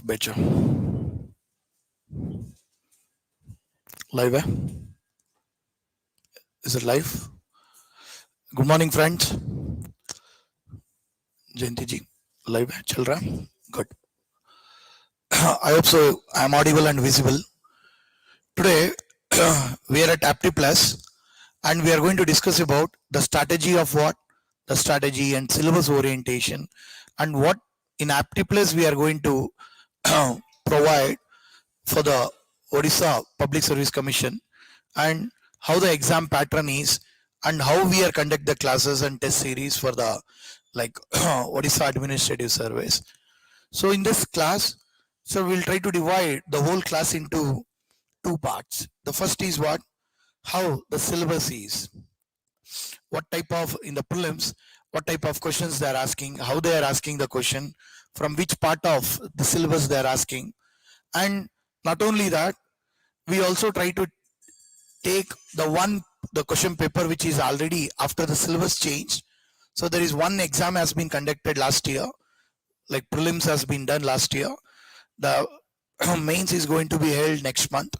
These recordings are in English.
better. Live? Is it live? Good morning, friends. Jayanti ji, live hai? Chal raha hai? Good. I hope so. I am audible and visible. Today, we are at Apti Plus, and we are going to discuss about the strategy of what? The strategy and syllabus orientation, and what in Apti Plus we are going to provide for the Odisha Public Service Commission, and how the exam pattern is, and how we are conduct the classes and test series for the Odisha Administrative Service. So in this class, so we'll try to divide the whole class into two parts. The first is what? How the syllabus is. What type of, in the prelims, what type of questions they are asking, how they are asking the question, from which part of the syllabus they are asking. And not only that, we also try to take the question paper which is already after the syllabus changed. So there is one exam has been conducted last year, like prelims has been done last year. The mains is going to be held next month.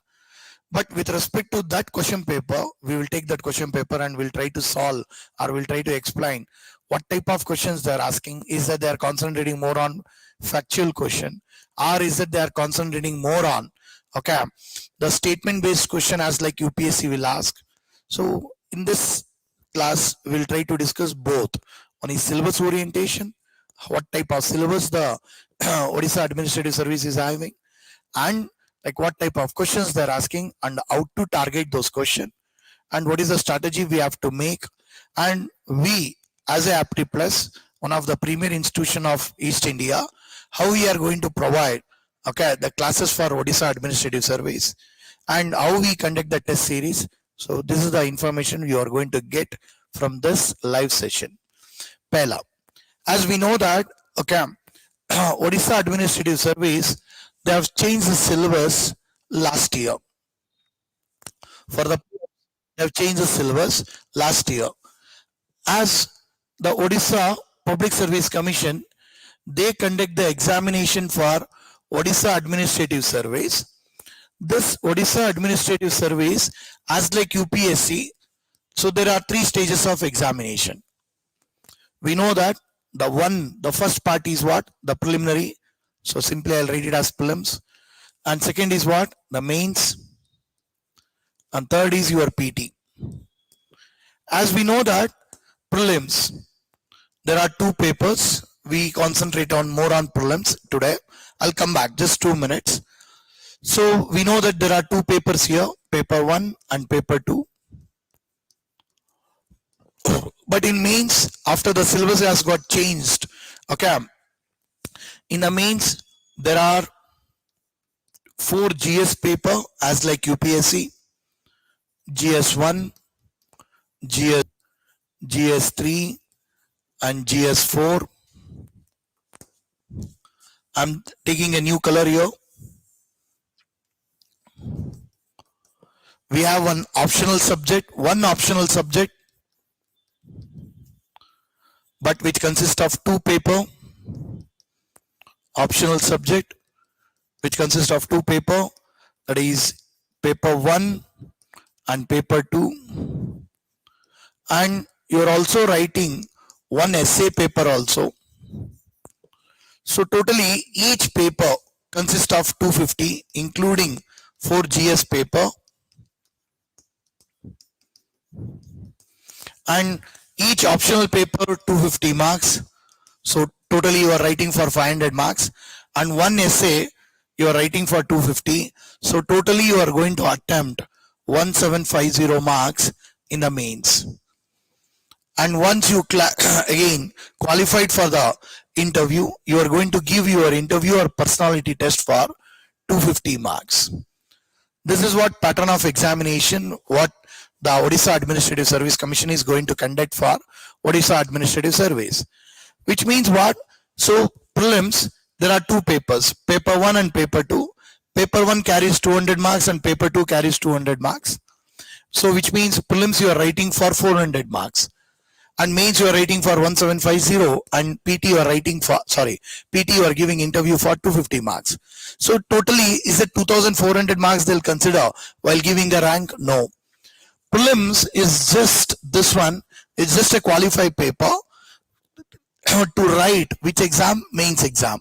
But with respect to that question paper, we will take that question paper and we'll try to solve, or we'll try to explain what type of questions they are asking. Is that they are concentrating more on factual question, or is that they are concentrating more on the statement based question as like UPSC will ask. So in this class, we'll try to discuss both. One is syllabus orientation, what type of syllabus the Odisha Administrative Service is having, and like what type of questions they're asking, and how to target those questions, and what is the strategy we have to make. And we as a Apti Plus, one of the premier institution of East India, how we are going to provide the classes for Odisha Administrative Service, and how we conduct the test series. So this is the information you are going to get from this live session. Pehla, as we know that Odisha Administrative Service, they have changed the syllabus last year. They have changed the syllabus last year. As the Odisha Public Service Commission, they conduct the examination for Odisha Administrative Service. This Odisha Administrative Service, as like UPSC, so there are three stages of examination. We know that the first part is what? The preliminary. So simply I'll write it as prelims. And second is what? The mains. And third is your PT. As we know that prelims, there are two papers. We concentrate on more on prelims today. I'll come back just 2 minutes. So we know that there are two papers here, paper 1 and paper 2. But in mains, after the syllabus has got changed, in the mains, there are 4 GS paper as like UPSC, GS1, GS3 and GS4. I'm taking a new color here. We have one optional subject, but which consists of 2 paper. Optional subject which consists of 2 paper, that is paper 1 and paper 2, and you are also writing one essay paper also. So totally each paper consists of 250, including 4 GS paper, and each optional paper 250 marks. So totally you are writing for 500 marks, and one essay you are writing for 250. So totally you are going to attempt 1750 marks in the mains. And once you again qualified for the interview, you are going to give your interview or personality test for 250 marks. This is what pattern of examination what the Odisha Administrative Service Commission is going to conduct for Odisha Administrative Service. Which means what? So prelims, there are 2 papers, paper 1 and paper 2. Paper 1 carries 200 marks and paper 2 carries 200 marks. So which means prelims you are writing for 400 marks. and mains you are writing for 1750, and PT you are writing for, PT you are giving interview for 250 marks. So totally is it 2400 marks they'll consider while giving the rank? No. Prelims is just this one. It's just a qualified paper to write which exam? Mains exam.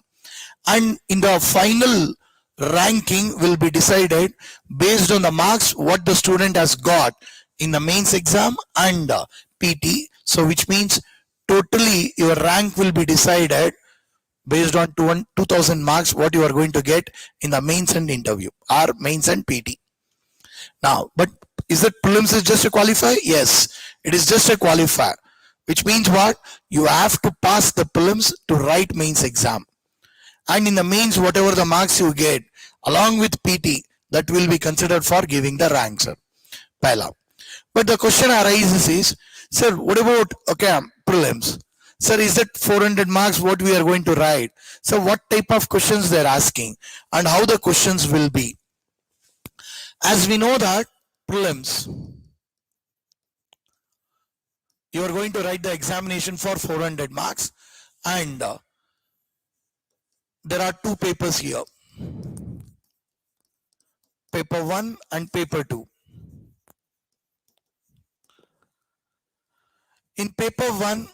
And in the final ranking will be decided based on the marks what the student has got in the mains exam and PT. So which means totally your rank will be decided based on 2000 marks what you are going to get in the mains and interview or mains and PT. Now, but is that prelims is just a qualifier? Yes, it is just a qualifier, which means what? You have to pass the prelims to write mains exam. And in the mains, whatever the marks you get, along with PT, that will be considered for giving the rank, sir. Pehla. But the question arises is, sir, what about, okay, prelims? Sir, is that 400 marks what we are going to write? So what type of questions they're asking and how the questions will be? As we know that prelims, you are going to write the examination for 400 marks, and there are two papers here, paper 1 and paper 2. In paper 1,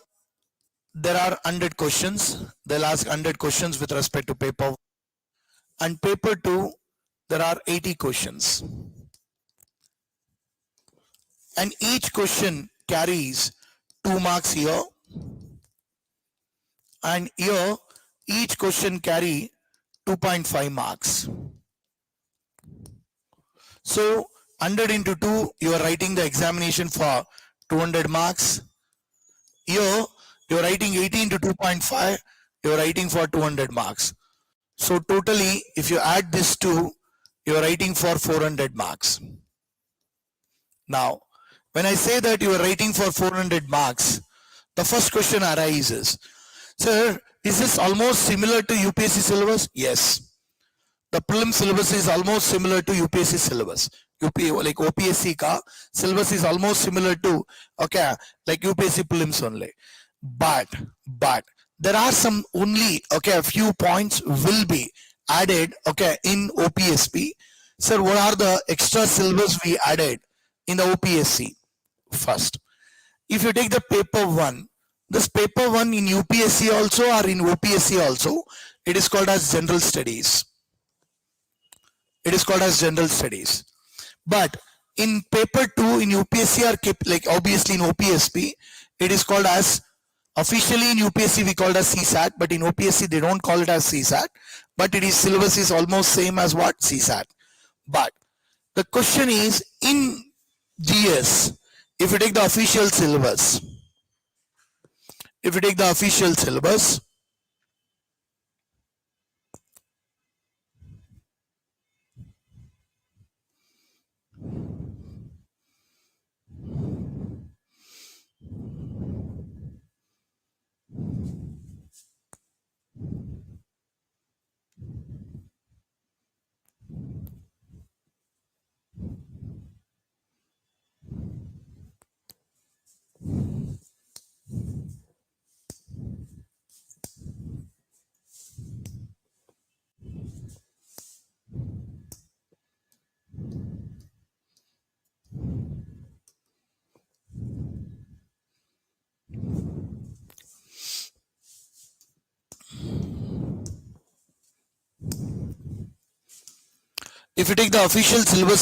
there are 100 questions. They'll ask 100 questions with respect to paper 1. And paper 2, there are 80 questions. And each question carries 2 marks here. And here, each question carry 2.5 marks. So 100 into 2, you are writing the examination for 200 marks. Here, you are writing 80 into 2.5, you are writing for 200 marks. So totally, if you add this two, you are writing for 400 marks. Now, when I say that you are writing for 400 marks, the first question arises, sir, is this almost similar to UPSC syllabus? Yes. The prelim syllabus is almost similar to UPSC syllabus. Like OPSC ka syllabus is almost similar to, okay, like UPSC prelims only. But there are some only, okay, a few points will be added, okay, in OPSP. Sir, what are the extra syllabus we added in the OPSC? First, if you take the paper 1, this paper 1 in UPSC also or in OPSC also, it is called as general studies. It is called as general studies. But in paper 2 in UPSC or like obviously in OPSP, it is called as, officially in UPSC we call it as CSAT, but in OPSC they don't call it as CSAT, but it is syllabus is almost same as what? CSAT. But the question is, in GS, if you take the official syllabus, if you take the official syllabus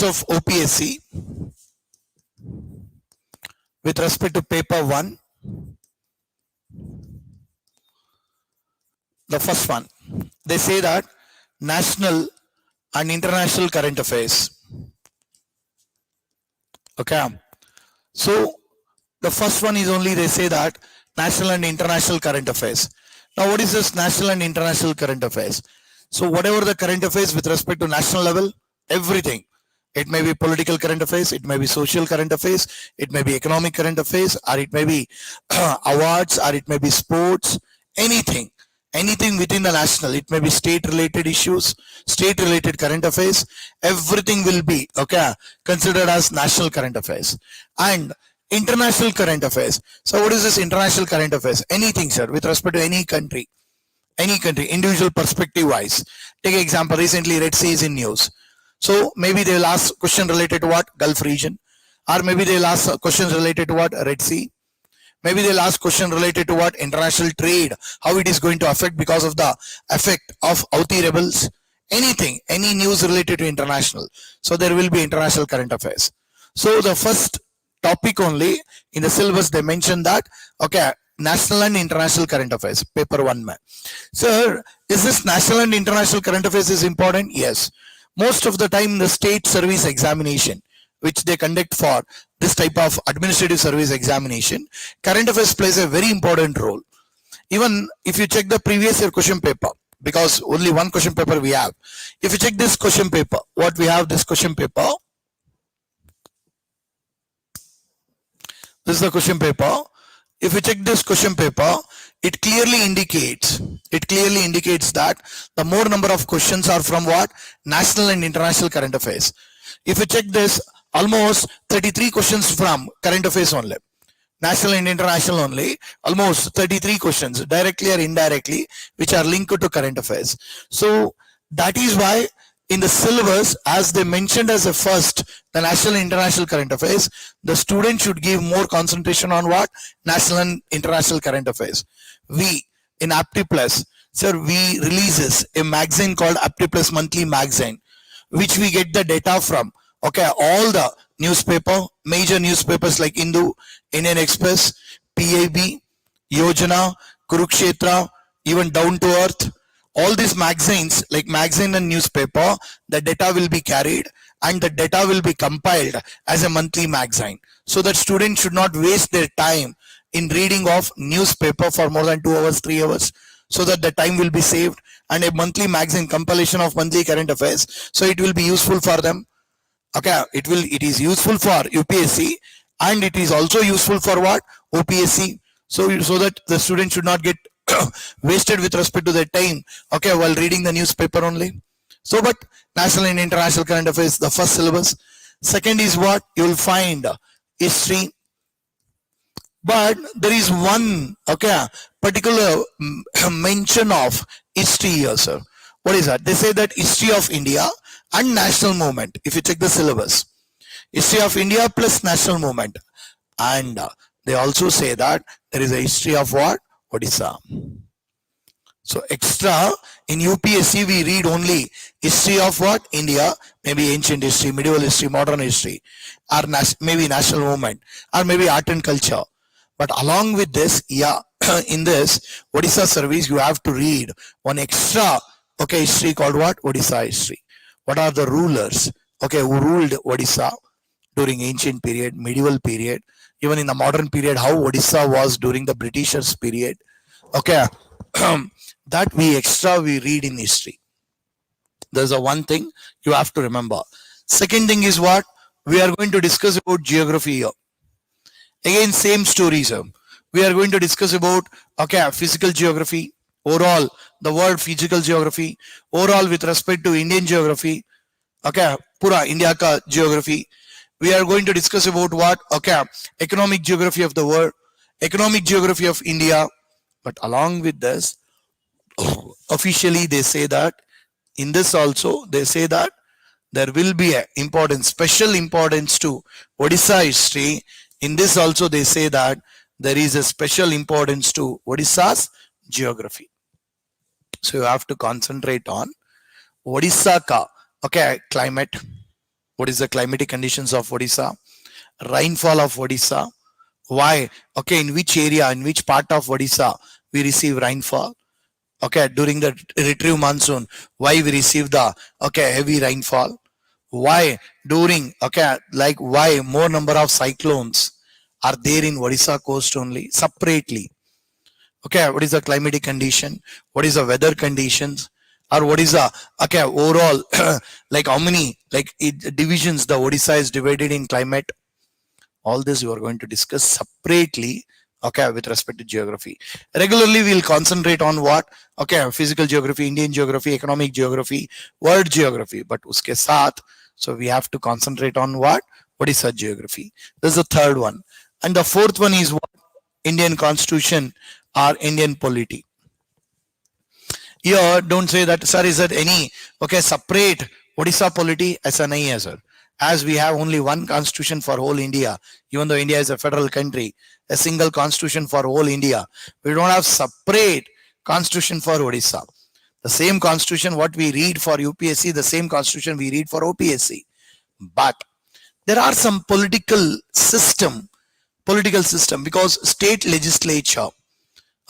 of OPSC with respect to paper 1, the first one, they say that national and international current affairs. Okay, so the first one is only, they say that national and international current affairs. Now what is this national and international current affairs? So whatever the current affairs with respect to national level, everything. It may be political current affairs, it may be social current affairs, it may be economic current affairs, or it may be awards, or it may be sports, anything within the national. It may be state related issues, state related current affairs, everything will be, okay, considered as national current affairs. And International current affairs. So what is this international current affairs? Anything, sir, with respect to any country, individual perspective wise. Take example, recently Red Sea is in news. So maybe they will ask question related to what? Gulf region. Or maybe they will ask questions related to what? Red Sea. Maybe they'll ask question related to what? International trade, how it is going to affect because of the effect of Houthi rebels. Anything, any news related to international. So there will be international current affairs. So the first topic only in the syllabus they mentioned that, okay, national and international current affairs, paper 1 mein. Sir, is this national and international current affairs is important? Yes. Most of the time the state service examination, which they conduct for this type of administrative service examination, current affairs plays a very important role. Even if you check the previous year question paper, because only one question paper we have. If you check this question paper, what we have this question paper, this is the question paper. If you check this question paper, it clearly indicates that the more number of questions are from what? National and international current affairs. If you check this, almost 33 questions from current affairs only. National and international only, almost 33 questions, directly or indirectly, which are linked to current affairs. So that is why in the syllabus, as they mentioned as a first, the national and international current affairs, the student should give more concentration on what? National and international current affairs. We, in Apti Plus, sir, we releases a magazine called Apti Plus Monthly Magazine, which we get the data from, okay, all the newspaper, major newspapers like Hindu, Indian Express, PAB, Yojana, Kurukshetra, even Down to Earth, all these magazines, like magazine and newspaper, the data will be carried and the data will be compiled as a monthly magazine. So that students should not waste their time in reading of newspaper for more than 2 hours, 3 hours, so that the time will be saved, and a monthly magazine compilation of monthly current affairs. So it will be useful for them. Okay, it is useful for UPSC and it is also useful for what? OPSC. So that the student should not get wasted with respect to their time, okay, while reading the newspaper only. So, but national and international current affairs, the first syllabus. Second is what? You will find history. But there is one, okay, particular mention of history here, sir. What is that? They say that history of India and national movement. If you check the syllabus, history of India plus national movement. And they also say that there is a history of what? Odisha. So extra in UPSC we read only history of what? India, maybe ancient history, medieval history, modern history, or maybe national movement, or maybe art and culture. But along with this, yeah, in this Odisha service you have to read one extra, okay, history called what? Odisha history. What are the rulers, okay, who ruled Odisha during ancient period, medieval period, even in the modern period, how Odisha was during the Britishers period, okay. That we read in history. There's a one thing you have to remember. Second thing is what? We are going to discuss about geography here. Again, same story, sir. We are going to discuss about, okay, physical geography, overall, the world physical geography, overall with respect to Indian geography, okay, pura India ka geography. We are going to discuss about what? Okay, economic geography of the world, economic geography of India. But along with this, officially they say that in this also they say that there will be a special importance to Odisha history. In this also they say that there is a special importance to Odisha's geography. So you have to concentrate on Odisha ka, okay, climate. What is the climatic conditions of Odisha? Rainfall of Odisha. Why? Okay, in which area, in which part of Odisha we receive rainfall? Okay, during the retrieve monsoon, why we receive the, okay, heavy rainfall? Why during, okay, like why more number of cyclones are there in Odisha coast only separately? Okay, what is the climatic condition? What is the weather conditions? Or what is the, okay, overall, like how many like divisions the Odisha is divided in climate? All this you are going to discuss separately, okay, with respect to geography. Regularly we will concentrate on what? Okay, physical geography, Indian geography, economic geography, world geography. But uske saath, so we have to concentrate on what? Odisha geography. This is the third one. And the fourth one is what? Indian constitution or Indian polity. Here, don't say that, sir, is there any, okay, separate Odisha polity? As an nahi hai, sir. As we have only one constitution for whole India, even though India is a federal country, a single constitution for whole India. We don't have separate constitution for Odisha. The same constitution what we read for UPSC, the same constitution we read for OPSC. But there are some political system because state legislature,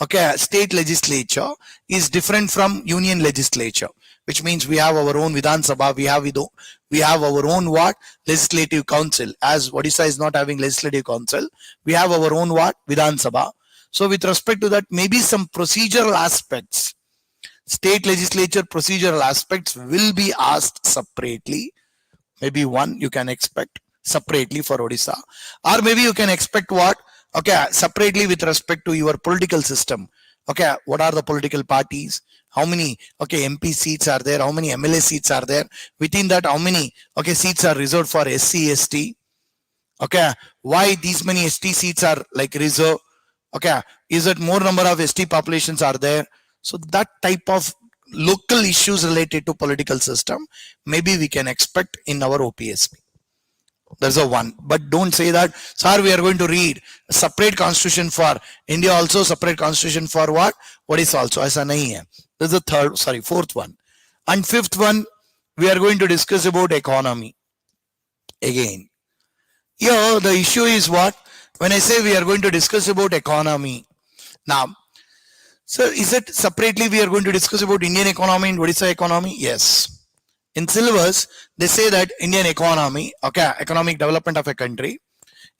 okay, state legislature is different from union legislature, which means we have our own Vidhan Sabha, we have our own what? Legislative council. As Odisha is not having legislative council, we have our own what? Vidhan Sabha. So with respect to that, maybe some procedural aspects, state legislature procedural aspects will be asked separately. Maybe one you can expect separately for Odisha, or maybe you can expect what? Okay, separately with respect to your political system. Okay, what are the political parties? How many, okay, MP seats are there? How many MLA seats are there? Within that, how many, okay, seats are reserved for SC, ST? Okay, why these many ST seats are like reserved? Okay, is it more number of ST populations are there? So that type of local issues related to political system, maybe we can expect in our OPSC. There's a one, but don't say that, sir, we are going to read a separate constitution for India also, separate constitution for what? Odisha also. Aisa nahi hai. There's the fourth one. And fifth one, we are going to discuss about economy. Again, here the issue is what? When I say we are going to discuss about economy, now, so is it separately we are going to discuss about Indian economy and Odisha economy? Yes. In syllabus, they say that Indian economy, okay, economic development of a country.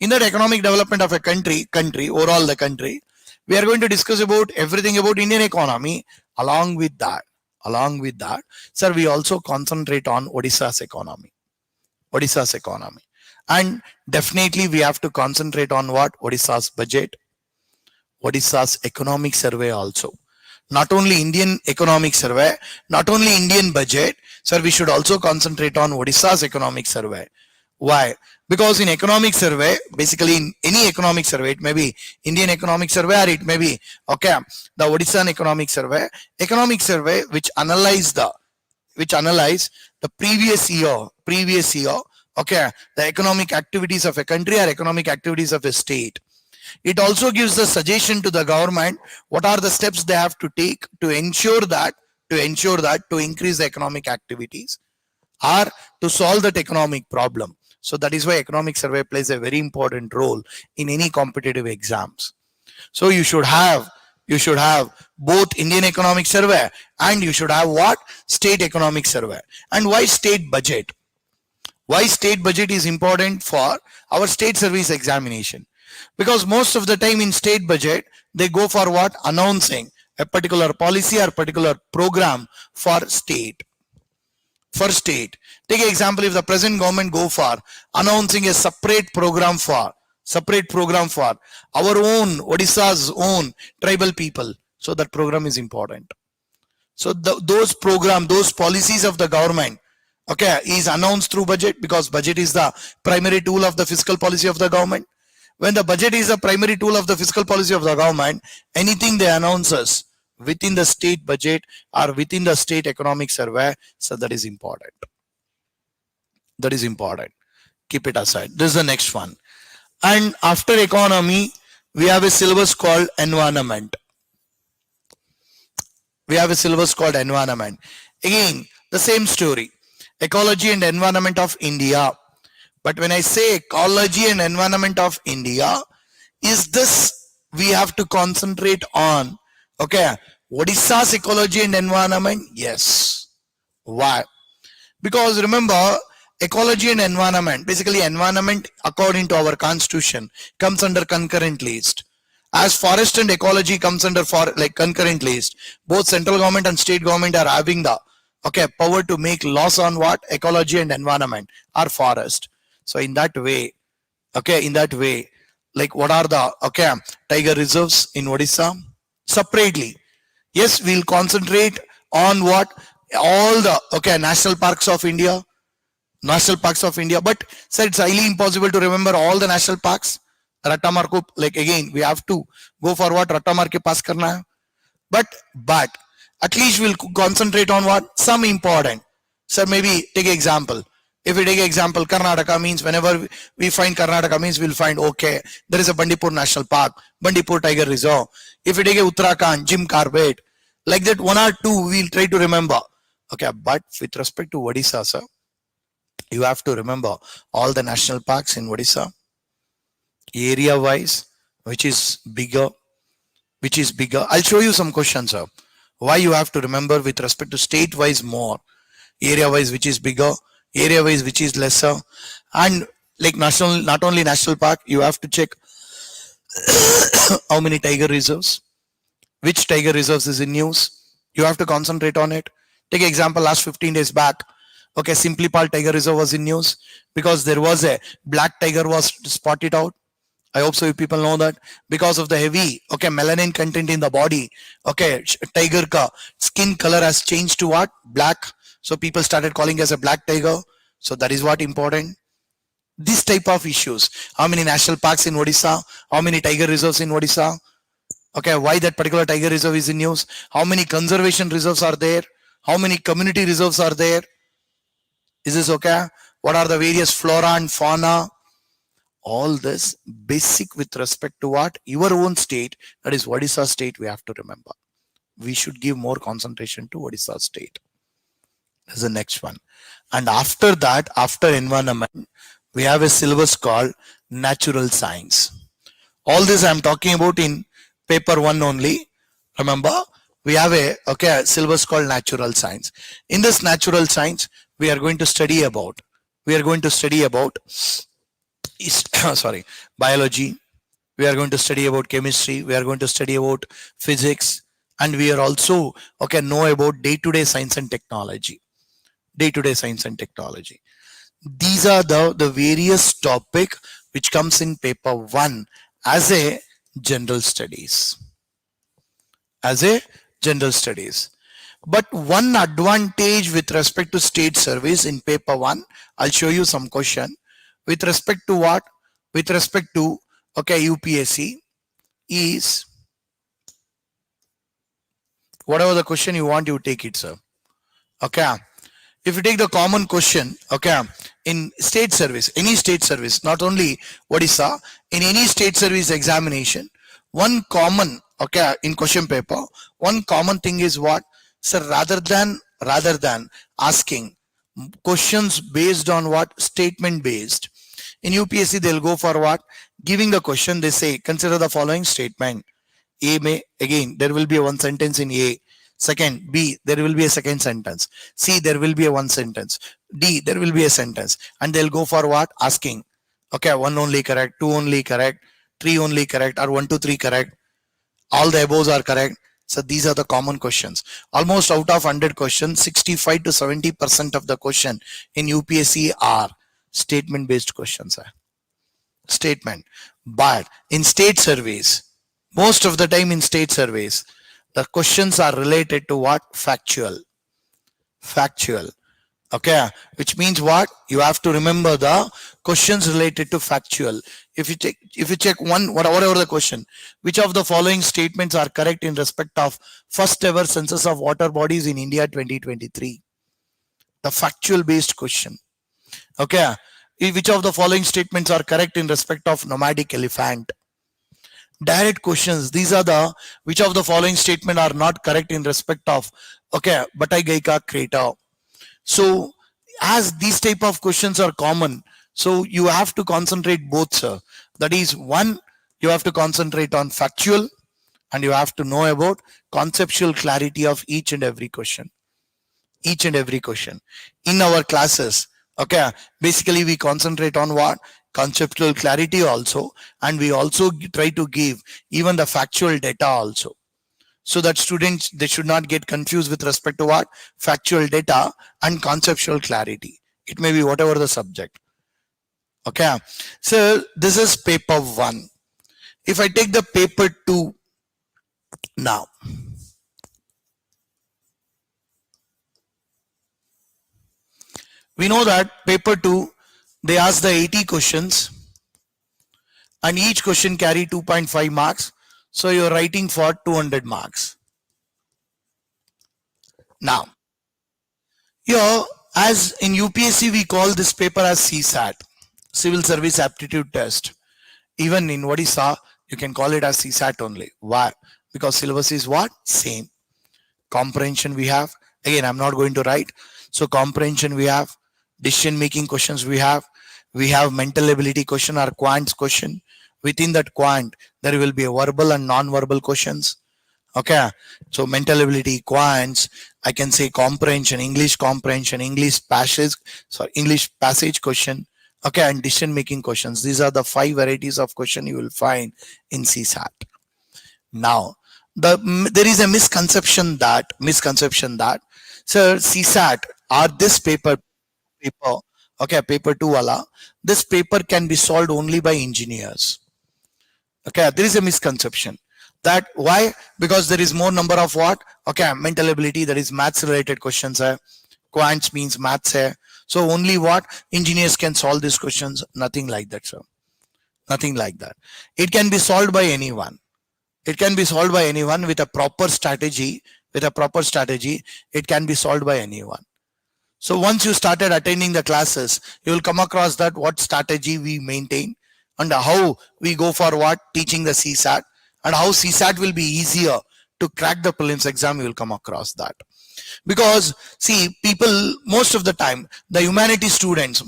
In that economic development of a country, overall the country, we are going to discuss about everything about Indian economy. Along with that, sir, we also concentrate on Odisha's economy. And definitely we have to concentrate on what? Odisha's budget, Odisha's economic survey also. Not only Indian economic survey, not only Indian budget, sir, we should also concentrate on Odisha's economic survey. Why? Because in economic survey, basically in any economic survey, it may be Indian economic survey or it may be, okay, the Odisha economic survey which analyze the previous year, okay, the economic activities of a country or economic activities of a state. It also gives the suggestion to the government what are the steps they have to take to ensure that to increase the economic activities or to solve that economic problem. So that is why economic survey plays a very important role in any competitive exams. So you should have both Indian economic survey and you should have what? State economic survey. And why state budget? Why state budget is important for our state service examination? Because most of the time in state budget, they go for what? Announcing a particular policy or particular program for state. Take an example, if the present government go for announcing a separate program for our own, Odisha's own tribal people. So that program is important. So those policies of the government, okay, is announced through budget because budget is the primary tool of the fiscal policy of the government. When the budget is a primary tool of the fiscal policy of the government, anything they announces within the state budget or within the state economic survey, so that is important. Keep it aside. This is the next one. And after economy, we have a syllabus called environment. Again, the same story. Ecology and environment of India. But when I say ecology and environment of India, is this we have to concentrate on, okay, Odisha's ecology and environment? Yes. Why? Because remember, ecology and environment, basically environment according to our constitution comes under concurrent list. As forest and ecology comes under concurrent list. Both central government and state government are having the power to make laws on what? Ecology and environment or forest. So in that way, like what are the tiger reserves in Odisha? Separately. Yes, we'll concentrate on what? All the national parks of India. But sir, it's highly impossible to remember all the national parks. रट्टा मार को like again we have to go for what रट्टा मार के पास करना है. But at least we'll concentrate on what some important. Sir, maybe take an example. If we take an example, Karnataka means whenever we find Karnataka means we'll find okay, there is a Bandipur National Park, Bandipur Tiger Reserve. If we take a Uttarakhand, Jim Corbett, like that one or two we'll try to remember. Okay, but with respect to Odisha, sir, you have to remember all the national parks in Odisha, area wise, which is bigger. I'll show you some questions, sir. Why you have to remember with respect to state wise more, area wise which is bigger, area wise which is lesser, and like national, not only national park, you have to check how many tiger reserves, which tiger reserves is in news. You have to concentrate on it. Take example, last 15 days back, okay, Simplipal Tiger Reserve was in news because there was a black tiger was spotted out. I hope so you people know that because of the heavy, okay, melanin content in the body, okay, tiger ka skin color has changed to what? Black. So people started calling as a black tiger. So that is what important. This type of issues. How many national parks in Odisha? How many tiger reserves in Odisha? Okay, why that particular tiger reserve is in news? How many conservation reserves are there? How many community reserves are there? Is this okay? What are the various flora and fauna? All this basic with respect to what? Your own state, that is Odisha state, we have to remember. We should give more concentration to Odisha state. That's the next one. And after that, after environment, we have a syllabus called natural science. All this I'm talking about in paper 1 only. Remember, we have a syllabus called natural science. In this natural science, we are going to study about sorry, biology, we are going to study about chemistry, we are going to study about physics, and we are also know about day-to-day science and technology. These are the various topic which comes in paper 1 as a general studies. But one advantage with respect to state service in paper 1, I'll show you some question. With respect to what? With respect to UPSC is whatever the question you want, you take it, sir. Okay. If you take the common question, in state service, any state service, not only Odisha, in any state service examination, one common, in question paper, one common thing is what? Sir, rather than asking questions based on what? Statement based. In UPSC, they'll go for what? Giving the question, they say, consider the following statement. A may, again, there will be one sentence in A. Second, B, there will be a second sentence. C, there will be a one sentence. D, there will be a sentence. And they'll go for what? Asking. Okay, 1 only correct, 2 only correct, 3 only correct, or 1, 2, 3 correct. All the above are correct. So these are the common questions. Almost out of 100 questions, 65 to 70% of the question in UPSC are statement based questions. Statement. But in state surveys, most of the time in state surveys, the questions are related to what? Factual. Okay, which means what? You have to remember the questions related to factual. If you check one, whatever the question, which of the following statements are correct in respect of first ever census of water bodies in India 2023? The factual based question. Okay, which of the following statements are correct in respect of nomadic elephant? Direct questions. These are the which of the following statement are not correct in respect of Batagaika crater. So as these type of questions are common, so you have to concentrate both, sir. That is, one, you have to concentrate on factual and you have to know about conceptual clarity of each and every question. In our classes, basically we concentrate on what? Conceptual clarity also, and we also try to give even the factual data also, so that students, they should not get confused with respect to what? Factual data and conceptual clarity. It may be whatever the subject. Okay, so this is paper 1. If I take the paper 2 now, we know that paper 2, they ask the 80 questions. and each question carry 2.5 marks. So you're writing for 200 marks. Now, here, as in UPSC, we call this paper as CSAT, Civil Service Aptitude Test. Even in Odisha, you can call it as CSAT only. Why? Because syllabus is what? Same. Comprehension we have. Again, I'm not going to write. So comprehension we have. Decision making questions we have. We have mental ability question or quants question. Within that quant, there will be a verbal and non-verbal questions. Okay, so mental ability, quants, I can say comprehension, English passage question. Okay, and decision making questions. These are the 5 varieties of question you will find in CSAT. Now, there is a misconception that sir, CSAT or this paper, okay, paper 2 wala, this paper can be solved only by engineers. Okay, there is a misconception. That why? Because there is more number of what? Okay, mental ability, that is maths related questions. Quants means maths. So only what? Engineers can solve these questions. Nothing like that, sir. Nothing like that. It can be solved by anyone. It can be solved by anyone with a proper strategy. It can be solved by anyone. So once you started attending the classes, you will come across that what strategy we maintain and how we go for what? Teaching the CSAT, and how CSAT will be easier to crack the prelims exam. You will come across that. Because see, people most of the time, the humanities students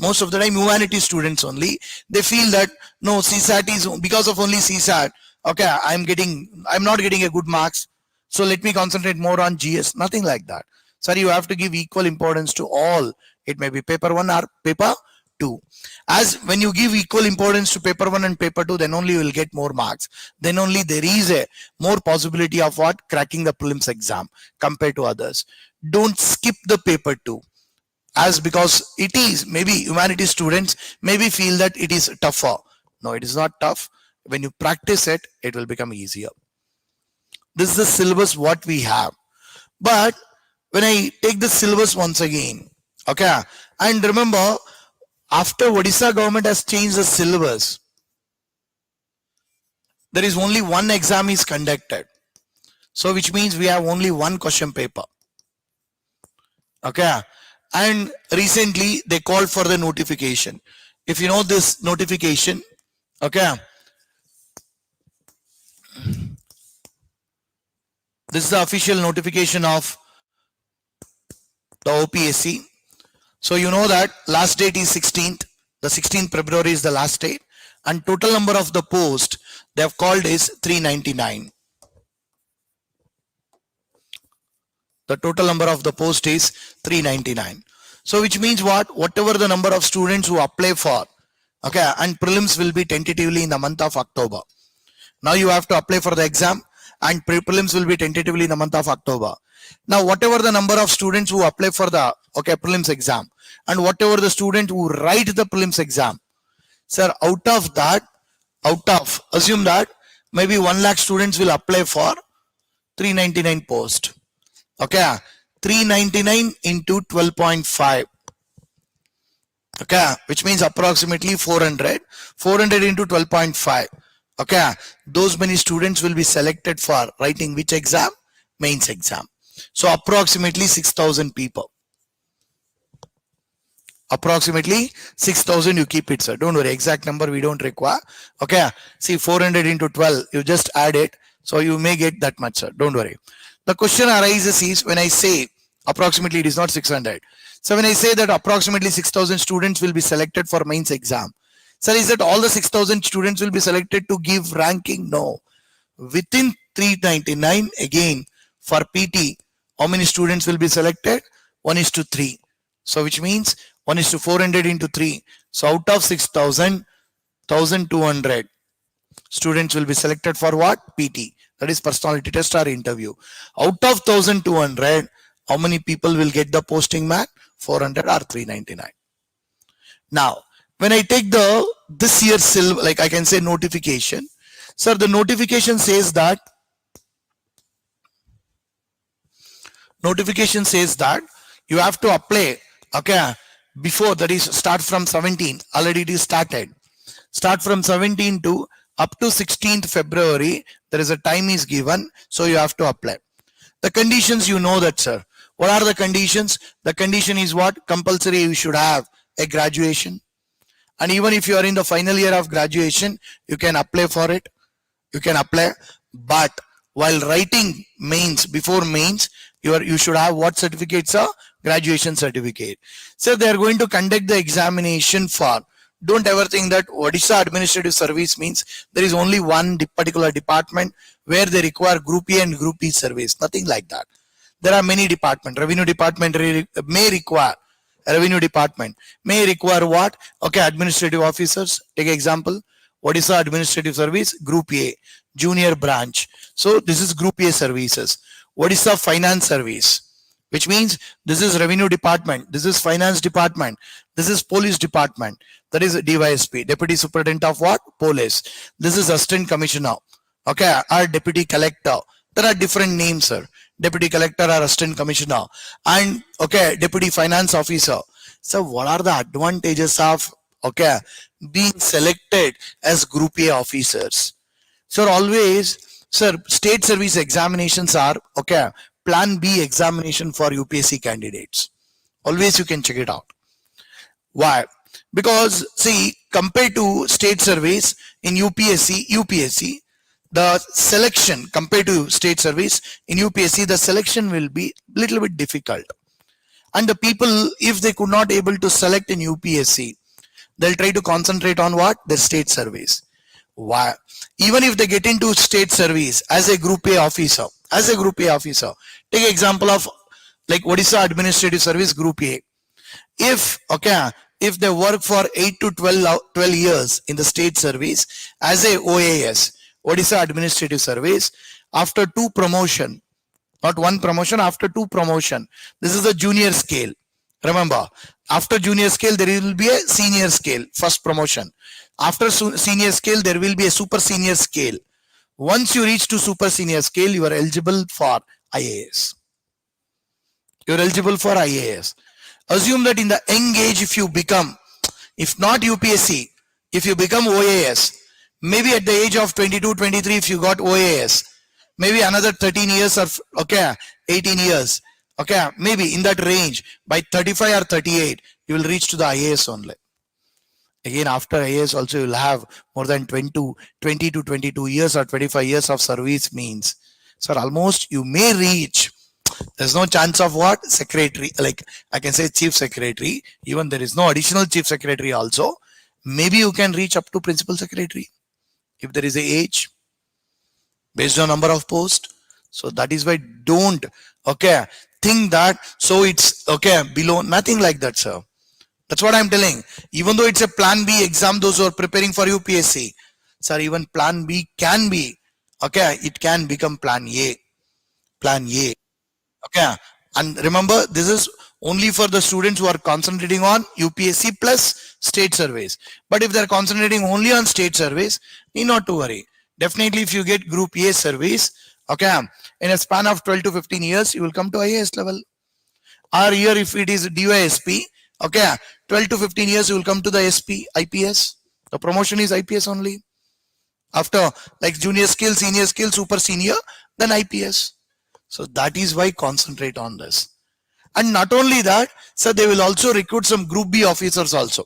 only, they feel that no, CSAT is because of only CSAT. Okay, I'm not getting a good marks, so let me concentrate more on GS. Nothing like that. Sorry, you have to give equal importance to all. It may be paper 1 or paper 2. As when you give equal importance to paper 1 and paper 2, then only you will get more marks. Then only there is a more possibility of what? Cracking the prelims exam compared to others. Don't skip the paper 2. As because it is, maybe humanities students maybe feel that it is tougher. No, it is not tough. When you practice it, it will become easier. This is the syllabus what we have. But when I take the syllabus once again, okay, and remember, after Odisha government has changed the syllabus, there is only one exam is conducted. So which means we have only one question paper. Okay, and recently they called for the notification. If you know this notification, okay, this is the official notification of the OPSC. So you know that last date is 16th. The 16th February is the last date, and total number of the post they have called is 399. The total number of the post is 399. So which means what? Whatever the number of students who apply for, okay, and prelims will be tentatively in the month of October. Now you have to apply for the exam, and prelims will be tentatively in the month of October. Now whatever the number of students who apply for the prelims exam, and whatever the student who write the prelims exam, sir, out of assume that maybe 1 lakh students will apply for 399 post. Okay, 399 into 12.5. Okay, which means approximately 400 into 12.5. Okay, those many students will be selected for writing which exam? Mains exam. So approximately 6,000 people. Approximately 6,000, you keep it, sir. Don't worry, exact number we don't require. Okay, see, 400 into 12, you just add it. So you may get that much, sir. Don't worry. The question arises is when I say approximately, it is not 600. So when I say that approximately 6,000 students will be selected for mains exam, sir, is that all the 6,000 students will be selected to give ranking? No. Within 399, again, for PT, how many students will be selected? 1:3. So which means 1:400 into 3. So out of 6,000, 1,200 students will be selected for what? PT. That is personality test or interview. Out of 1,200, how many people will get the posting mark? 400 or 399. Now, when I take this year's like I can say notification, sir, the notification says that you have to apply, okay, before, that is start from 17. Already it is started. Start from 17 to Up to 16th February, there is a time is given, so you have to apply. The conditions, you know that, sir. What are the conditions? The condition is what? Compulsory, you should have a graduation. And even if you are in the final year of graduation, you can apply for it. You can apply. But while writing mains, before mains, you should have what certificate, sir? Graduation certificate. So they are going to conduct the examination for. Don't ever think that Odisha Administrative Service means there is only one particular department where they require Group A and Group B service. Nothing like that. There are many departments. Revenue department may require. Revenue department may require what? Okay, administrative officers. Take example. Odisha Administrative Service, Group A, Junior Branch. So this is Group A services. Odisha Finance Service, which means this is Revenue Department, this is Finance Department, this is Police Department. That is DYSP, Deputy Superintendent of what? Police. This is Assistant Commissioner. Okay, or Deputy Collector. There are different names, sir. Deputy Collector or Assistant Commissioner. And okay, Deputy Finance Officer. So what are the advantages of okay being selected as Group A officers? So always, sir, state service examinations are okay plan B examination for UPSC candidates. Always you can check it out. Why? Because see, compared to state service in UPSC, the selection compared to state service in UPSC, the selection will be little bit difficult. And the people, if they could not able to select in UPSC, they'll try to concentrate on what? Their state service. Why? Even if they get into state service as a Group A officer, take example of like Odisha Administrative Service Group A. If they work for 8 to 12 years in the state service as a OAS, Odisha Administrative Service, after 2 promotion, not 1 promotion, after 2 promotion, this is the junior scale. Remember, after junior scale, there will be a senior scale, first promotion. After senior scale, there will be a super senior scale. Once you reach to super senior scale, you are eligible for IAS. You are eligible for IAS. Assume that in the young age, if you become, if not UPSC, if you become OAS, maybe at the age of 22, 23, if you got OAS, maybe another 13 years or 18 years, maybe in that range, by 35 or 38, you will reach to the IAS only. Again, after IAS also you will have more than 20 to 22 years or 25 years of service means, sir, almost you may reach, there's no chance of what? Secretary, like I can say chief secretary, even there is no additional chief secretary also. Maybe you can reach up to principal secretary if there is a age based on number of posts. So that is why don't think that so it's below, nothing like that, sir. That's what I'm telling. Even though it's a plan B exam, those who are preparing for UPSC, sir, even plan B can be it can become plan A. And remember, this is only for the students who are concentrating on UPSC plus state surveys. But if they're concentrating only on state surveys, need not to worry. Definitely, if you get Group A surveys, in a span of 12 to 15 years, you will come to IAS level. Or here, if it is DYSP, 12 to 15 years, you will come to the SP, IPS. The promotion is IPS only. After like junior skill, senior skill, super senior, then IPS. So that is why concentrate on this. And not only that, so they will also recruit some Group B officers also.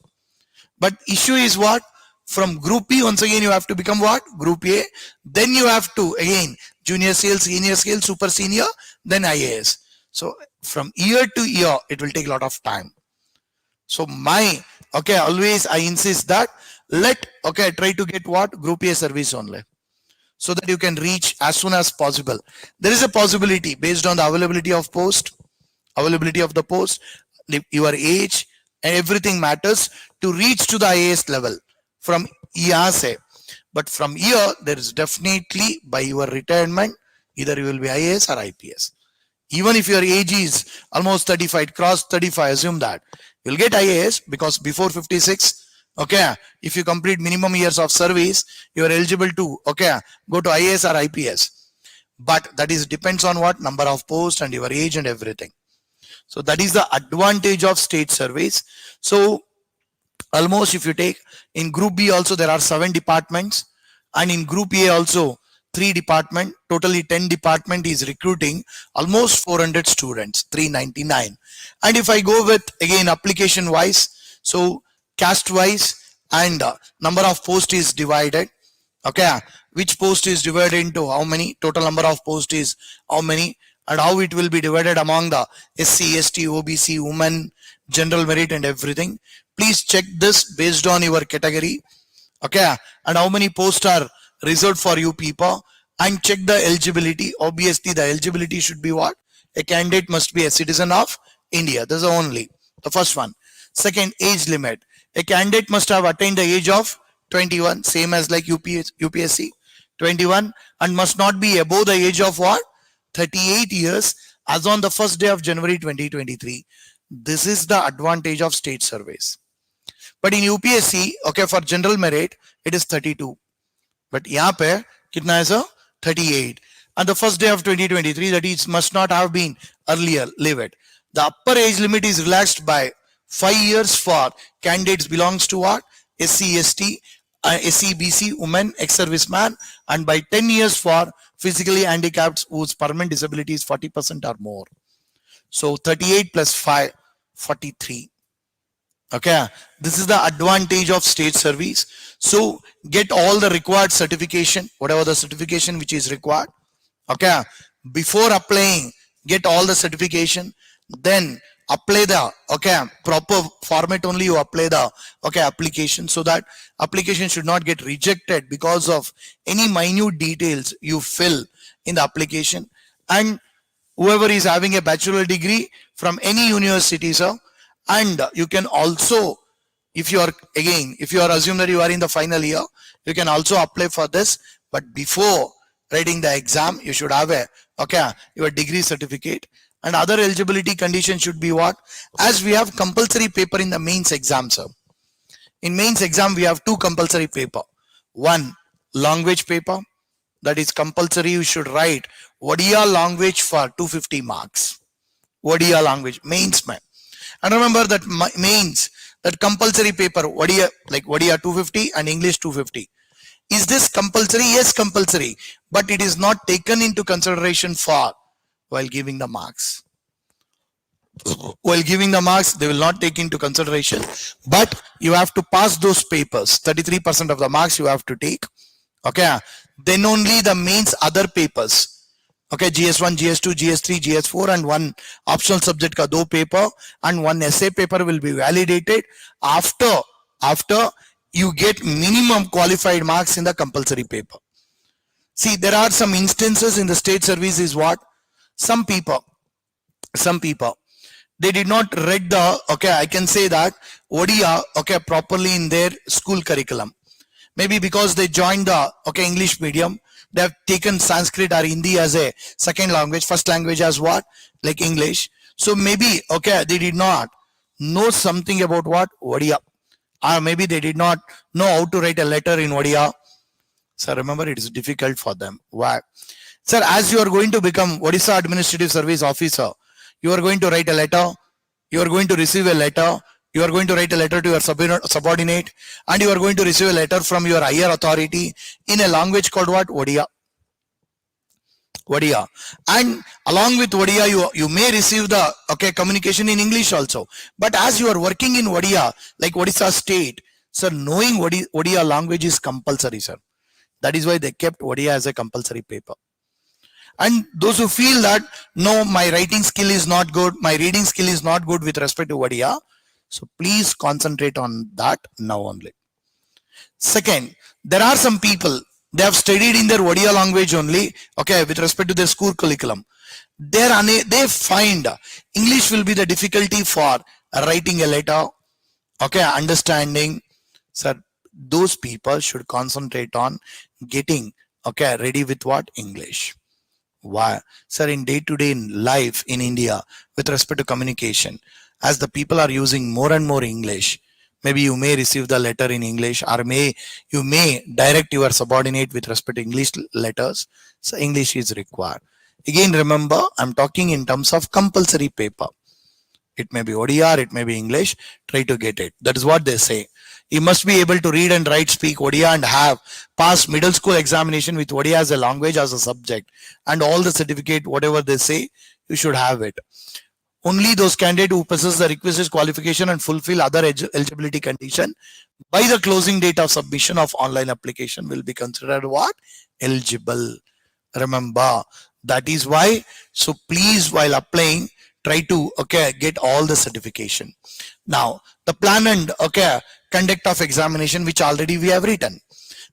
But issue is what? From Group B, once again, you have to become what? Group A. Then you have to, again, junior scale, senior scale, super senior, then IAS. So from year to year, it will take a lot of time. So always I insist that try to get what? Group A service only, so that you can reach as soon as possible. There is a possibility based on the availability of the post, your age and everything matters to reach to the IAS level from EASA. But from here, there is definitely by your retirement, either you will be IAS or IPS. Even if your age is almost 35, cross 35, assume that you'll get IAS, because before 56, if you complete minimum years of service, you are eligible to go to IAS or IPS. But that is depends on what? Number of posts and your age and everything. So that is the advantage of state service. So almost if you take in Group B also, there are 7 departments, And in group A also 3 department, totally 10 department is recruiting almost 400 students, 399. And if I go with again application wise, so caste wise and number of post is divided. Okay, which post is divided into how many, total number of post is how many, and how it will be divided among the SC, ST, OBC, women, general merit and everything. Please check this based on your category. Okay, and how many posts are reserved for you people, and check the eligibility. Obviously the eligibility should be what? A candidate must be a citizen of India. This is only the first one. Second, age limit. A candidate must have attained the age of 21, same as like UPSC 21, and must not be above the age of what? 38 years as on the first day of January 2023. This is the advantage of state surveys. But in UPSC, okay, for general merit, it is 32. But यहाँ पे कितना है sir? 38. And the first day of 2023, that is must not have been earlier, leave it. The upper age limit is relaxed by 5 years for candidates belongs to what? SC, ST, SC, BC, women, ex-serviceman, and by 10 years for physically handicapped whose permanent disability is 40% or more. So 38 plus 5, 43. Okay, this is the advantage of state service. So get all the required certification, whatever the certification which is required. Okay, before applying, get all the certification, then apply the proper format only you apply the application, so that application should not get rejected because of any minute details you fill in the application. And whoever is having a bachelor degree from any university, sir, and you can also, if you are assume that you are in the final year, you can also apply for this. But before writing the exam, you should have a your degree certificate. And other eligibility conditions should be what? As we have compulsory paper in the mains exam, sir. In mains exam, we have 2 compulsory paper. One, language paper. That is compulsory. You should write Odia language for 250 marks. Odia language, mains mein. And remember that mains, that compulsory paper, Odia, like Odia 250 and English 250. Is this compulsory? Yes, compulsory. But it is not taken into consideration for while giving the marks. While giving the marks, they will not take into consideration. But you have to pass those papers. 33% of the marks you have to take. Okay. Then only the mains other papers. Okay, GS1, GS2, GS3, GS4 and one optional subject ka 2 paper and one essay paper will be validated after you get minimum qualified marks in the compulsory paper. See, there are some instances in the state service is what? Some people, they did not read the, I can say that, Odia, properly in their school curriculum. Maybe because they joined the, English medium, they have taken Sanskrit or Hindi as a second language, first language as what? Like English. So maybe, they did not know something about what? Odia. Or maybe they did not know how to write a letter in Odia. So remember, it is difficult for them. Why? Sir, as you are going to become Odisha Administrative Service Officer, you are going to write a letter, you are going to receive a letter, you are going to write a letter to your subordinate, and you are going to receive a letter from your higher authority in a language called what? Odia. Odia. And along with Odia, you may receive the communication in English also. But as you are working in Odia, like Odisha state, sir, knowing Odia language is compulsory, sir. That is why they kept Odia as a compulsory paper. And those who feel that, no, my writing skill is not good, my reading skill is not good with respect to Odia, so please concentrate on that now only. Second, there are some people, they have studied in their Odia language only, with respect to their school curriculum. They find English will be the difficulty for writing a letter, understanding. Sir, those people should concentrate on getting, ready with what? English. Why? Sir, in day-to-day life in India, with respect to communication, as the people are using more and more English, maybe you may receive the letter in English, or you may direct your subordinate with respect to English letters. So English is required. Again, remember, I'm talking in terms of compulsory paper. It may be ODR, it may be English. Try to get it. That is what they say. He must be able to read and write, speak Odia and have passed middle school examination with Odia as a language, as a subject, and all the certificate, whatever they say, you should have it. Only those candidates who possess the requisite qualification and fulfill other eligibility condition by the closing date of submission of online application will be considered what? Eligible. Remember, that is why. So please, while applying, try to get all the certification. Now the plan and conduct of examination, which already we have written.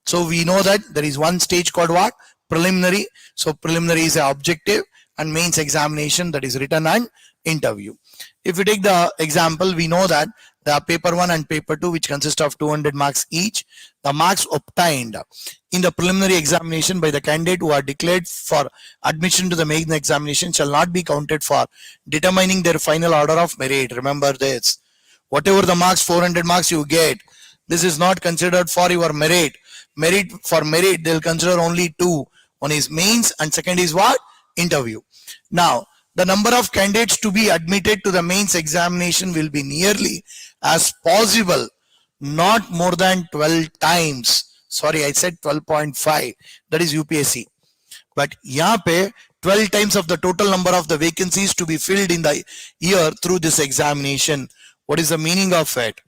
So we know that there is one stage called what? Preliminary. So preliminary is an objective, and mains examination, that is written and interview. If we take the example, we know that the paper 1 and paper 2, which consist of 200 marks each, the marks obtained in the preliminary examination by the candidate who are declared for admission to the main examination shall not be counted for determining their final order of merit. Remember this. Whatever the marks, 400 marks you get, this is not considered for your merit. For merit, they'll consider only two. One is mains and second is what? Interview. Now, the number of candidates to be admitted to the mains examination will be nearly as possible, not more than 12 times. Sorry, I said 12.5. That is UPSC. But यहाँ पे 12 times of the total number of the vacancies to be filled in the year through this examination. What is the meaning of it?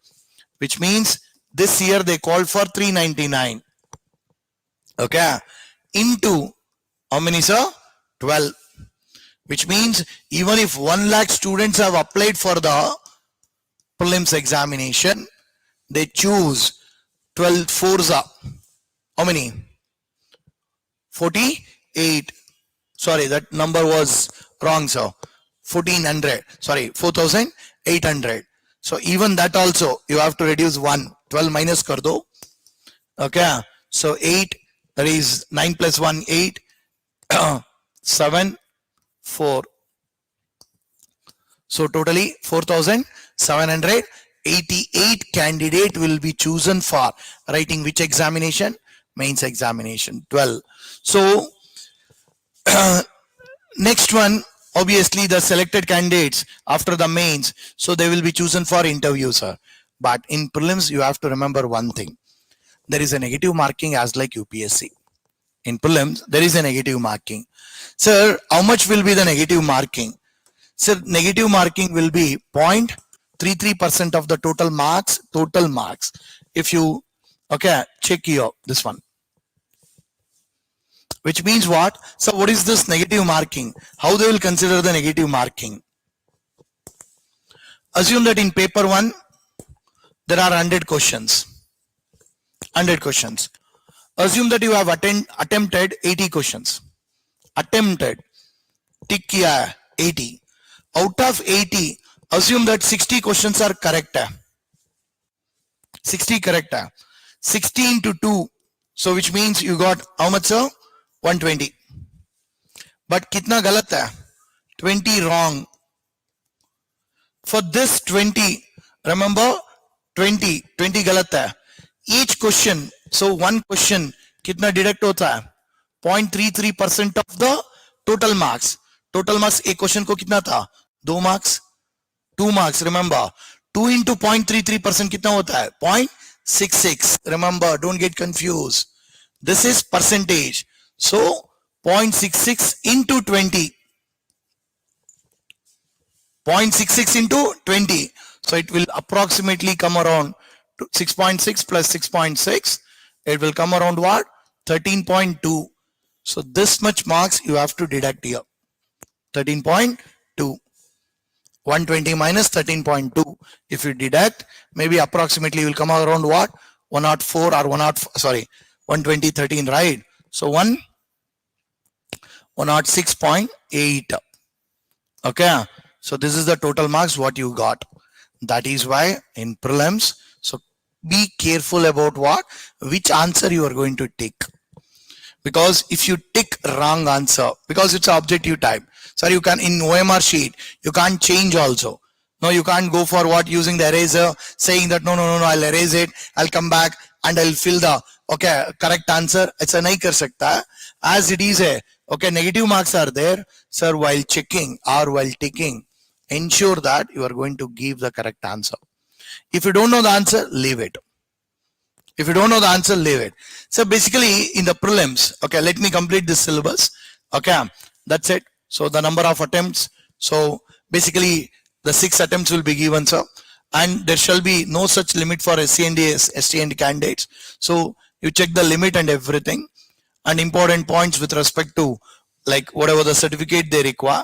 Which means this year they called for 399. Okay. Into how many, sir? 12. Which means even if 1 lakh students have applied for the prelims examination, they choose 12 fours up. How many? 48. Sorry, that number was wrong, sir. 1400. Sorry, 4800. So even that also you have to reduce 1. 12 minus kar do. Okay. So 8, that is 9 plus 1, 8. 7, 4. So totally 4,788 candidate will be chosen for writing which examination? Mains examination. 12. So next one, obviously the selected candidates after the mains, so they will be chosen for interviews, sir. But in prelims, you have to remember one thing. There is a negative marking as like UPSC. In prelims, there is a negative marking. Sir, how much will be the negative marking? Sir, negative marking will be 0.33% of the total marks. If you, check here, this one. Which means what? So what is this negative marking? How they will consider the negative marking? Assume that in paper 1, there are 100 questions. 100 questions. Assume that you have attempted 80 questions. Attempted. Tick kiya 80. Out of 80, assume that 60 questions are correct. 60 correct. 60 into 2. So which means you got how much, sir? 120. But kitna galat hai? 20 wrong. For this 20, remember 20 galat hai. Each question, so one question, kitna deduct hota hai? 0.33% of the total marks. Total marks, a question ko kitna tha? 2 marks. 2 marks, remember. 2 into 0.33% kitna hota hai? 0.66. Remember, don't get confused. This is percentage. So 0.66 into 20. 0.66 into 20. So it will approximately come around 6.6 plus 6.6. It will come around what? 13.2. So this much marks you have to deduct here. 13.2. 120 minus 13.2. If you deduct, maybe approximately you will come around what? 104 or 120, 13, right? So 106.8. Okay. So this is the total marks what you got. That is why in prelims, so be careful about what? Which answer you are going to take. Because if you tick wrong answer, because it's objective type, sir, you can in OMR sheet, you can't change also. No, you can't go for what using the eraser, saying that no, I'll erase it, I'll come back and I'll fill the correct answer. It's a nahi kar sakta. As it is a negative marks are there, sir, while checking or while ticking, ensure that you are going to give the correct answer. If you don't know the answer, leave it. If you don't know the answer, leave it. So basically in the prelims, okay, let me complete this syllabus. Okay, that's it. So the number of attempts. So basically the 6 attempts will be given, sir. And there shall be no such limit for SC&D, ST&D candidates. So you check the limit and everything, and important points with respect to like whatever the certificate they require.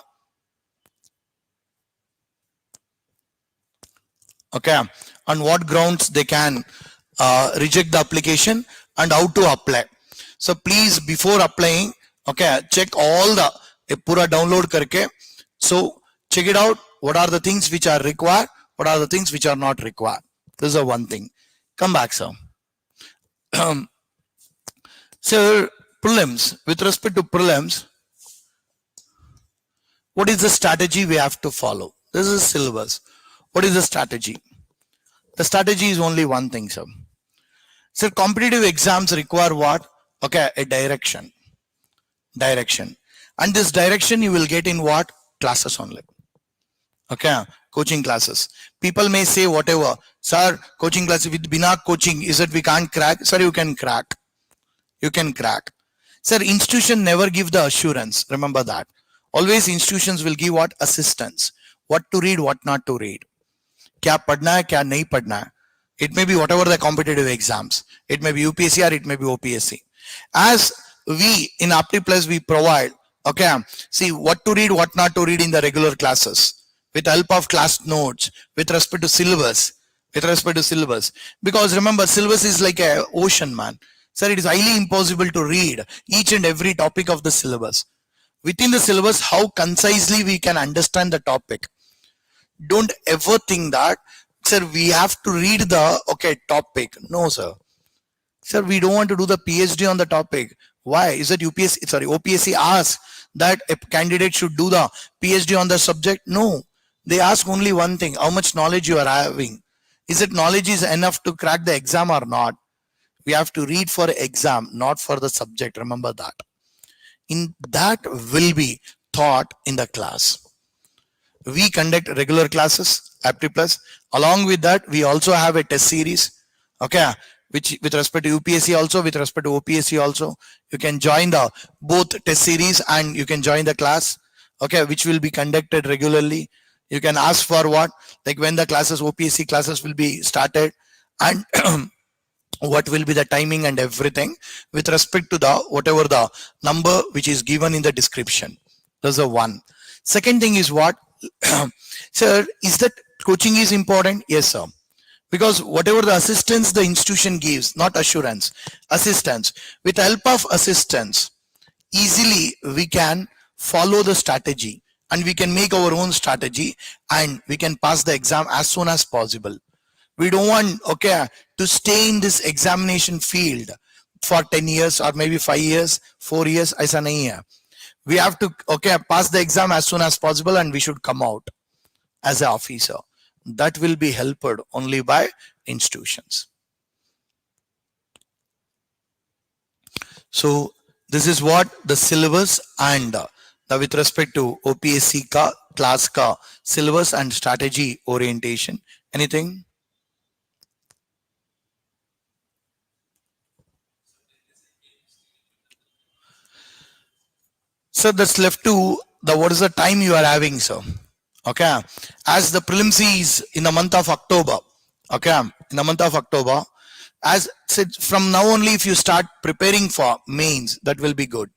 Okay, on what grounds they can reject the application and how to apply. So please, before applying, okay, check all the pura download karke. So check it out. What are the things which are required? What are the things which are not required? This is one thing. Come back, sir. So prelims, with respect to prelims, what is the strategy we have to follow? This is syllabus. What is the strategy? The strategy is only one thing, sir. So competitive exams require what? Okay, a direction. And this direction you will get in what? Classes only. Okay, coaching classes. People may say whatever, sir, coaching classes with Bina coaching, is it we can't crack? Sir, you can crack. You can crack. Sir, institution never give the assurance. Remember that. Always institutions will give what? Assistance. What to read, what not to read. Kya padna hai, kya nahi padna hai. It may be whatever the competitive exams. It may be UPSC or it may be OPSC. As we in Apti Plus we provide, okay, see what to read, what not to read in the regular classes with the help of class notes with respect to syllabus. Because remember, syllabus is like a ocean, man. Sir, it is highly impossible to read each and every topic of the syllabus. Within the syllabus, how concisely we can understand the topic. Don't ever think that, sir, we have to read the topic. No, sir. Sir, we don't want to do the PhD on the topic. Why? Is that OPSC asks that a candidate should do the PhD on the subject? No. They ask only one thing, how much knowledge you are having. Is it knowledge is enough to crack the exam or not? We have to read for exam, not for the subject. Remember that. In that will be taught in the class. We conduct regular classes, Apti Plus. Along with that, we also have a test series. Okay, which with respect to UPSC also, with respect to OPSC also, you can join the both test series and you can join the class. Okay, which will be conducted regularly. You can ask for what, like when the classes, OPSC classes will be started, and what will be the timing and everything with respect to the whatever the number which is given in the description. That's the one. Second thing is what? Sir, is that coaching is important? Yes, sir. Because whatever the assistance the institution gives, not assurance, assistance, with the help of assistance, easily we can follow the strategy and we can make our own strategy and we can pass the exam as soon as possible. We don't want, okay, to stay in this examination field for 10 years or maybe 5 years, 4 years. Aisa nahi hai. We have to, okay, pass the exam as soon as possible and we should come out as an officer. That will be helped only by institutions. So this is what the syllabus and the with respect to OPSC ka class ka syllabus and strategy orientation. Anything? So that's left to the what is the time you are having, sir. Okay, as the prelims is in the month of October. Okay, in the month of October, as said, from now only if you start preparing for mains, that will be good.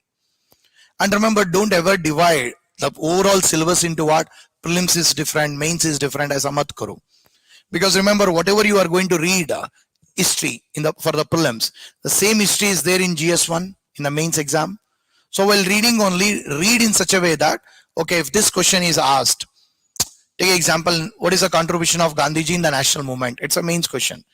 And remember, don't ever divide the overall syllabus into what prelims is different, mains is different as amat karo. Because remember, whatever you are going to read history in the for the prelims, the same history is there in GS1 in the mains exam. So while reading only, read in such a way that, okay, if this question is asked, take example, what is the contribution of Gandhiji in the national movement? It's a mains question.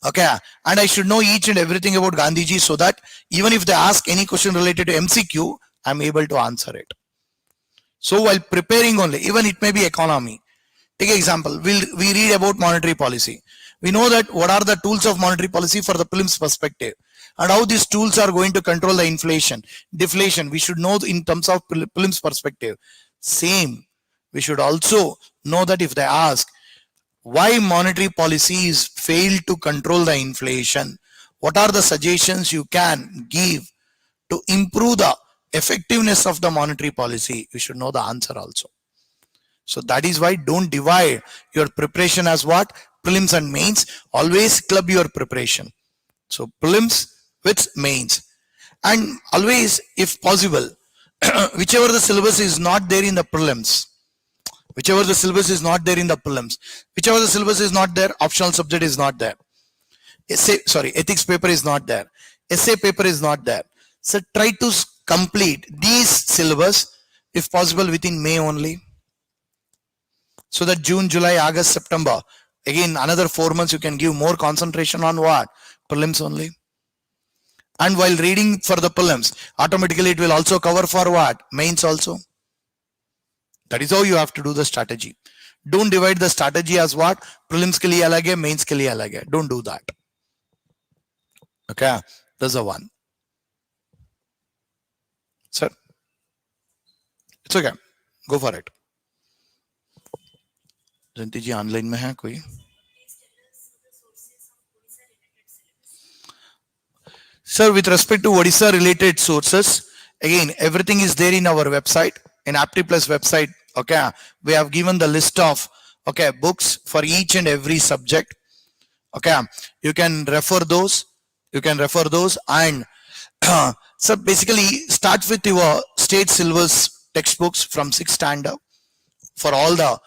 Okay, and I should know each and everything about Gandhiji so that even if they ask any question related to MCQ, I'm able to answer it. So while preparing only, even it may be economy. Take example, we read about monetary policy. We know that what are the tools of monetary policy for the prelims perspective and how these tools are going to control the inflation, deflation. We should know in terms of prelims perspective. Same, we should also know that if they ask why monetary policy is failed to control the inflation, what are the suggestions you can give to improve the effectiveness of the monetary policy? You should know the answer also. So that is why don't divide your preparation as what? Prelims and mains. Always club your preparation. So prelims with mains. And always, if possible, whichever the syllabus is not there in the prelims, whichever the syllabus is not there in the prelims, whichever the syllabus is not there, optional subject is not there. Ethics paper is not there. Essay paper is not there. So try to complete these syllabus, if possible, within May only. So that June, July, August, September, again another 4 months you can give more concentration on what? Prelims only. And while reading for the prelims, automatically it will also cover for what? Mains also. That is how you have to do the strategy. Don't divide the strategy as what? Prelims ke liye alag hai, mains ke liye alag hai. Don't do that. Okay, that's the one. Sir, it's okay. Go for it. Jayanti ji online में है कोई? Sir, with respect to Odisha related sources, again, everything is there in our website, in Apti Plus website. Okay, we have given the list of books for each and every subject. Okay, you can refer those. And so basically start with your state syllabus textbooks from 6th standard for all the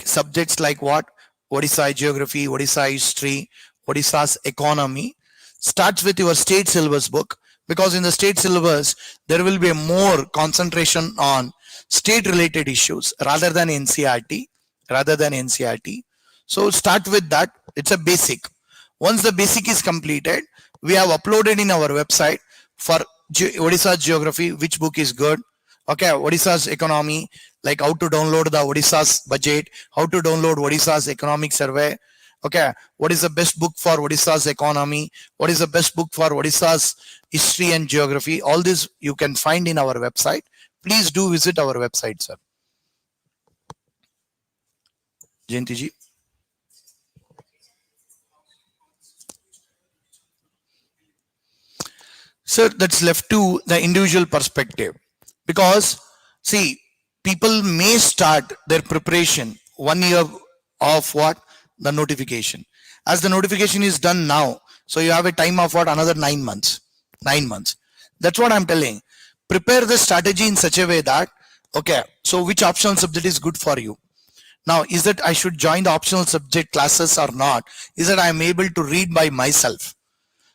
subjects like what? Odisha geography, Odisha history, Odisha's economy. Starts with your state syllabus book, because in the state syllabus there will be a more concentration on state related issues rather than NCERT. So start with that. It's a basic. Once the basic is completed, we have uploaded in our website for Odisha geography which book is good. Okay, Odisha's economy, like how to download the Odisha's budget, how to download Odisha's economic survey. Okay, what is the best book for Odisha's economy? What is the best book for Odisha's history and geography? All this you can find in our website. Please do visit our website, sir. Jayanti ji. Sir, that's left to the individual perspective. Because, see, people may start their preparation 1 year of what? The notification. As the notification is done now, so you have a time of what? Another 9 months. 9 months. That's what I'm telling. Prepare the strategy in such a way that, okay, so which optional subject is good for you? Now, is that I should join the optional subject classes or not? Is that I'm able to read by myself?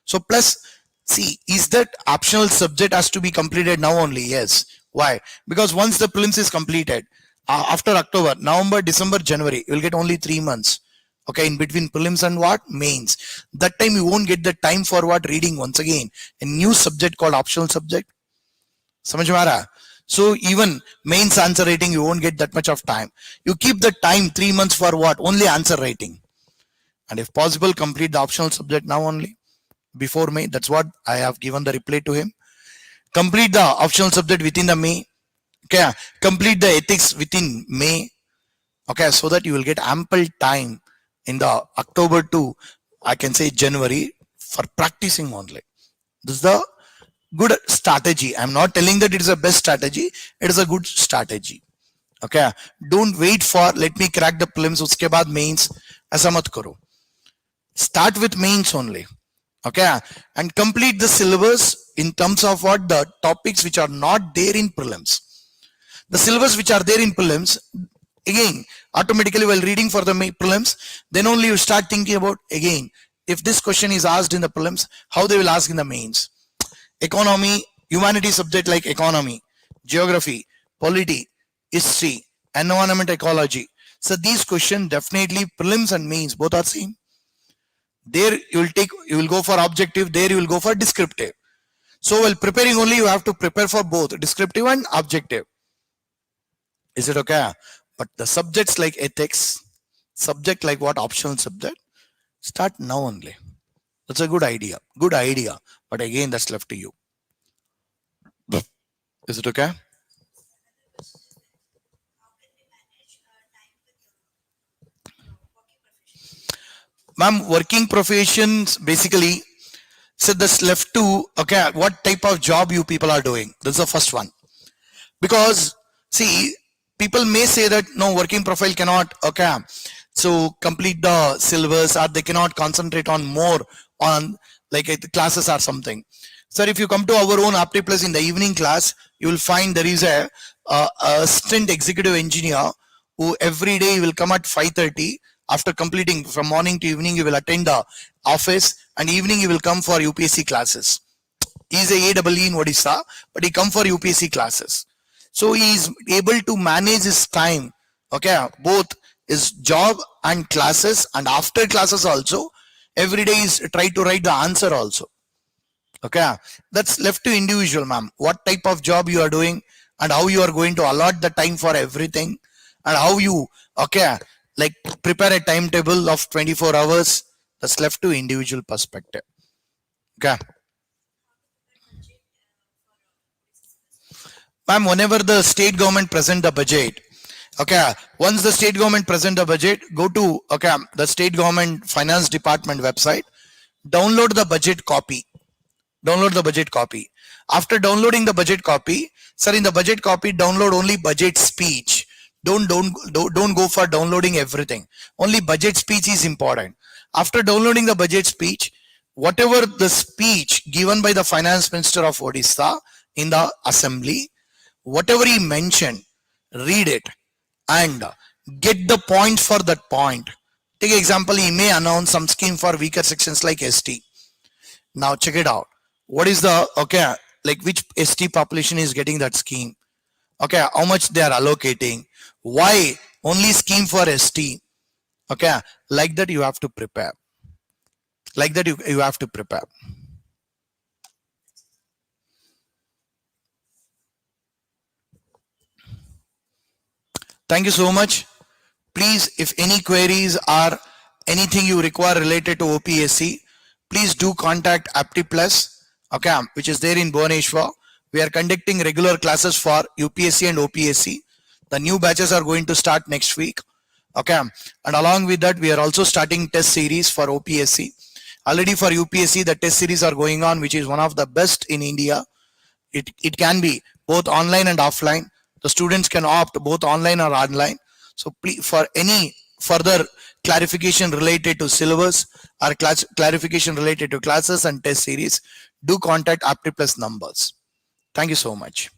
So plus, see, is that optional subject has to be completed now only? Yes. Why? Because once the prelims is completed, after October, November, December, January, you will get only 3 months. Okay, in between prelims and what? Mains. That time you won't get the time for what? Reading once again. A new subject called optional subject. Samajh mein aa raha? So even mains answer writing, you won't get that much of time. You keep the time 3 months for what? Only answer writing. And if possible, complete the optional subject now only. Before May, that's what I have given the reply to him. Complete the optional subject within the May. Okay, complete the ethics within May. Okay, so that you will get ample time in the October to, I can say, January for practicing only. This is the good strategy. I'm not telling that it is the best strategy. It is a good strategy. Okay, don't wait for let me crack the prelims uske baad mains. Aisa mat karo. Start with mains only. Okay, and complete the syllabus in terms of what? The topics which are not there in prelims. The syllabus which are there in prelims, again, automatically while reading for the prelims, then only you start thinking about, again, if this question is asked in the prelims, how they will ask in the mains. Economy, humanity subject like economy, geography, polity, history, environment, ecology. So these questions definitely prelims and mains both are same. There you will go for objective, there you will go for descriptive. So while preparing only, you have to prepare for both descriptive and objective. Is it okay? But the subjects like ethics, subject like what? Optional subject, start now only. That's a good idea. But again, that's left to you. Is it okay? Ma'am, working professions, basically, So this left to, okay, what type of job you people are doing. This is the first one. Because see, people may say that no, working profile cannot, okay, so complete the syllabus, or they cannot concentrate on more on like the classes or something. Sir, if you come to our own Apti Plus in the evening class, you will find there is a stint executive engineer who every day will come at 5:30. After completing from morning to evening, you will attend the office, and evening you will come for UPSC classes. He is a AEE in Odisha, but he come for UPSC classes. So he is able to manage his time, okay, both his job and classes, and after classes also, every day is try to write the answer also. Okay, that's left to individual, ma'am. What type of job you are doing, and how you are going to allot the time for everything, and how you, okay, like prepare a timetable of 24 hours. That's left to individual perspective. Okay. Ma'am, whenever the state government present the budget, okay, once the state government present the budget, go to, okay, the state government finance department website, download the budget copy. Download the budget copy. After downloading the budget copy, sir, in the budget copy, download only budget speech. Don't go for downloading everything. Only budget speech is important. After downloading the budget speech, whatever the speech given by the finance minister of Odisha in the assembly, whatever he mentioned, read it and get the points for that point. Take example, he may announce some scheme for weaker sections like ST. Now check it out. What is the, okay, like which ST population is getting that scheme? Okay, how much they are allocating? Why only scheme for ST? Okay, like that you have to prepare. Like that you have to prepare. Thank you so much. Please, if any queries or anything you require related to OPSC, please do contact Apti Plus, okay, which is there in Bhubaneswar. We are conducting regular classes for UPSC and OPSC. The new batches are going to start next week. Okay, and along with that, we are also starting test series for OPSC. Already for UPSC, the test series are going on, which is one of the best in India. It can be both online and offline. The students can opt both online or online. So please, for any further clarification related to syllabus or clarification related to classes and test series, do contact Apti Plus numbers. Thank you so much.